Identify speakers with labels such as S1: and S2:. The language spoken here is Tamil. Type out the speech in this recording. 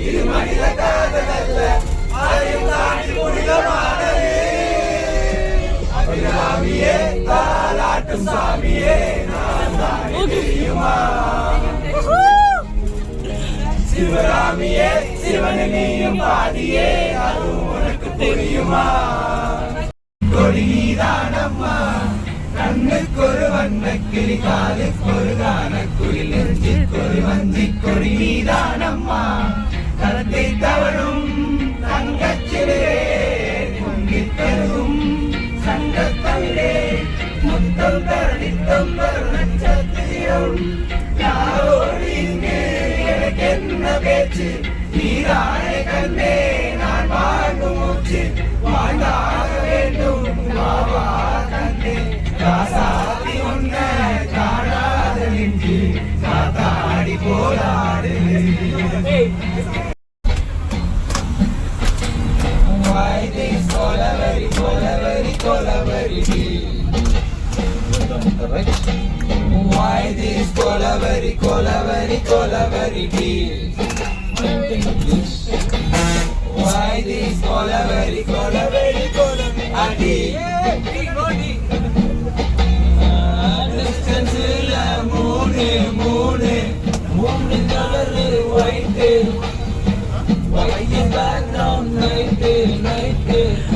S1: இது மனித காதல் அதையும் தாண்டி புனிதமானது. அபிராமியே தாலாட்டும் சாமியே நான் தானே தெரியுமா? சிவராமியே சிவனை நீயும் பாதியே அதுவும் உனக்கு தெரியுமா? கொடி நீதானம்மா கண்ணுக்கு ஒரு வண்ண கிளி காலுக்கு ஒரு கான குயில் நெஞ்சுக்கு ஒரு வஞ்சி கொடி நீதானம்மா கரத்தை தவழும் தங்கச்சிலே பொங்கித் தருகும் சங்கத்தமிழே முத்தம் தரணித்தம் நட்சத்திரம் யாரோடு இங்கு எனக்கு என்ன பேச்சு நீரானே கண்ணே நான் வாழ்ந்து மூச்சு வாழ்ந்தாக வேண்டும் பாவா கண்ணே காசாதி ஒன்ன காணாத நின்று காத்தாடி போராடு. Why this kolaveri kolaveri kolaveri Why this kolaveri kolaveri kolaveri Why this kolaveri kolaveri kolaveri மூணு கலரு ஒயிட்டு background night